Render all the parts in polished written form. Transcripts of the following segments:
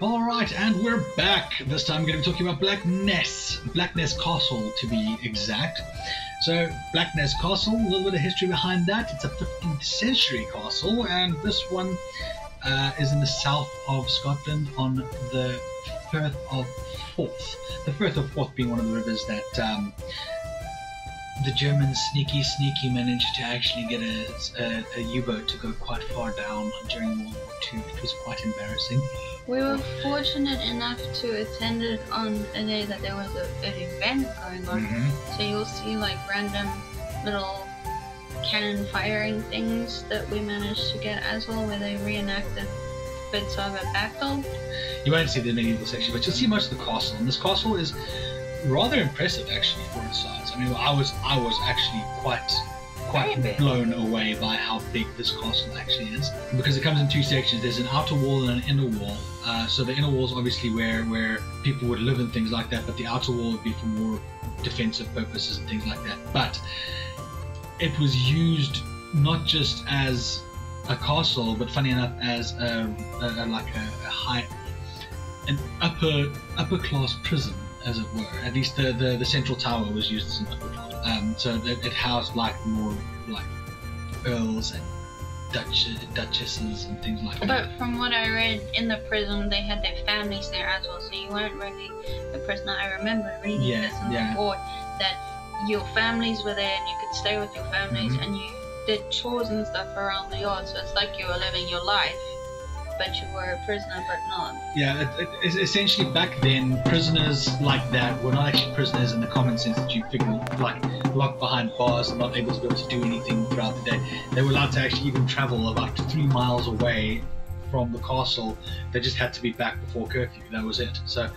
Alright, and we're back. This time we're going to be talking about Blackness Castle to be exact. So, Blackness Castle, a little bit of history behind that. It's a 15th century castle, and this one is in the south of Scotland on the Firth of Forth. The Firth of Forth being one of the rivers that the Germans sneaky managed to actually get a U-boat to go quite far down during World War II. It was quite embarrassing. We were fortunate enough to attend it on a day that there was an event going on. So you'll see like random little cannon firing things that we managed to get as well, where they reenacted bits of a battle. You won't see the medieval section, but you'll see much of the castle, and this castle is rather impressive actually for its size. I mean, I was actually quite blown away by how big this castle actually is, because it comes in two sections. There's an outer wall and an inner wall. So the inner wall is obviously where people would live and things like that, but the outer wall would be for more defensive purposes and things like that. But it was used not just as a castle, but funny enough as an upper class prison, as it were. At least the central tower was used as an upper class. So it housed like more like earls and duchesses and things like that. But from what I read, in the prison they had their families there as well, so you weren't really a prisoner. I remember reading this in the report that your families were there and you could stay with your families and you did chores and stuff around the yard, so it's like you were living your life, but you were a prisoner but not. Yeah, essentially back then, prisoners like that were not actually prisoners in the common sense that you figure, like locked behind bars and not able to be able to do anything throughout the day. They were allowed to actually even travel about 3 miles away from the castle. They just had to be back before curfew. That was it. So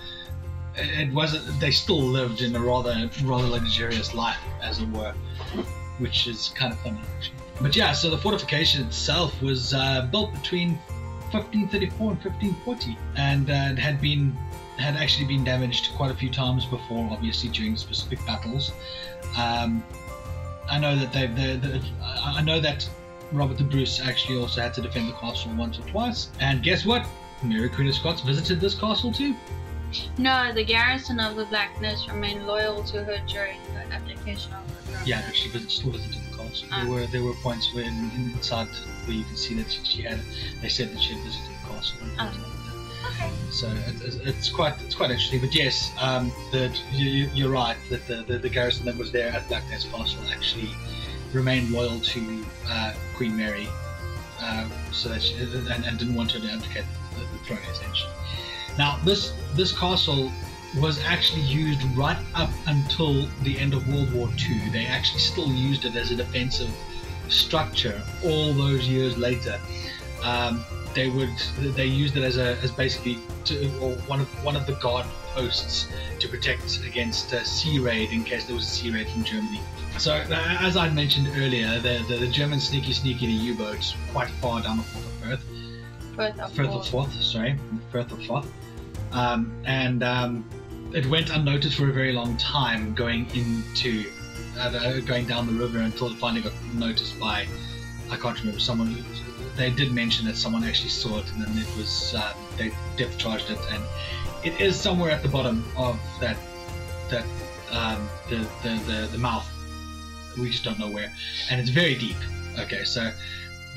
it wasn't. They still lived in a rather luxurious life, as it were, which is kind of funny actually. But yeah, so the fortification itself was built between 1534 and 1540, and had actually been damaged quite a few times before, obviously during specific battles. I know that Robert the Bruce actually also had to defend the castle once or twice. And guess what? Mary Queen of Scots visited this castle too. No, the garrison of the Blackness remained loyal to her during the abdication of the throne. Yeah, but she still visited the castle. There were points where inside where you can see that they said that she had visited the castle. Okay. So it's quite interesting. But yes, you're right that the garrison that was there at Blackness Castle actually remained loyal to Queen Mary, so that and didn't want her to abdicate the throne essentially. Now this castle was actually used right up until the end of World War II. They actually still used it as a defensive structure all those years later. They used it as basically one of the guard posts to protect against sea raid in case there was a sea raid from Germany. So as I mentioned earlier, the Germans sneaky the U-boats quite far down the Firth of Forth. It went unnoticed for a very long time going down the river until it finally got noticed by, I can't remember, someone. They did mention that someone actually saw it, and then it was they depth charged it, and it is somewhere at the bottom of the mouth. We just don't know where, and it's very deep. Okay, so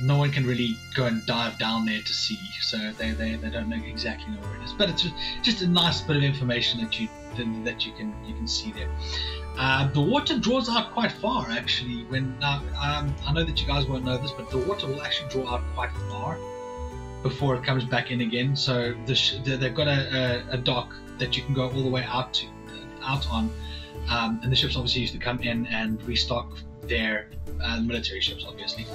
no one can really go and dive down there to see, so they don't know exactly where it is. But it's just a nice bit of information that you can see there. The water draws out quite far actually. I know that you guys won't know this, but the water will actually draw out quite far before it comes back in again. So they've got a dock that you can go all the way out on, and the ships obviously used to come in and restock their military ships obviously.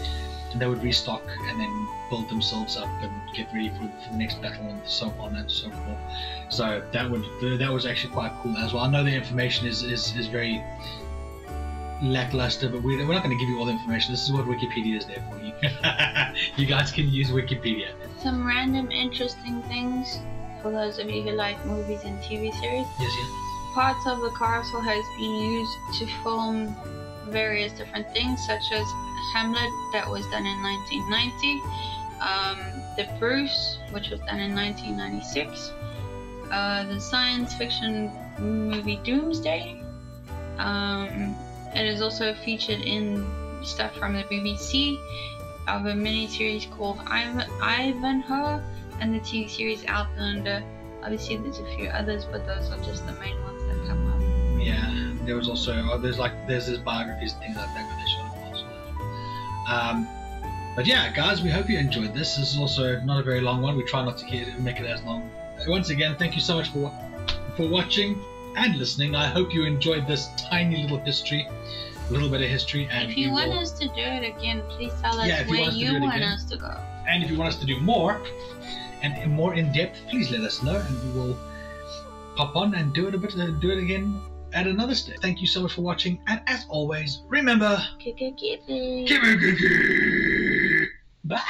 And they would restock and then build themselves up and get ready for the next battle and so on and so forth. So that was actually quite cool as well. I know the information is very lackluster, but we're not going to give you all the information. This is what Wikipedia is there for you. You guys can use Wikipedia. Some random interesting things for those of you who like movies and TV series. Yes. Parts of the castle has been used to film various different things, such as Hamlet, that was done in 1990. The Bruce, which was done in 1996. The science fiction movie Doomsday. It is also featured in stuff from the BBC of a mini-series called Ivanhoe and the TV series Outlander. Obviously there's a few others, but those are just the main ones that come up. Yeah, there was also there's this biographies and things like that where they showed also. But yeah, guys, we hope you enjoyed this. This is also not a very long one. We try not to make it as long. Once again, thank you so much for watching and listening. I hope you enjoyed this tiny little history, a little bit of history. And if you want us to do it again, please tell us where you want us to go. And if you want us to do more and more in depth, please let us know, and we will pop on and do it again at another stage. Thank you so much for watching, and as always, remember, Keep it. bye.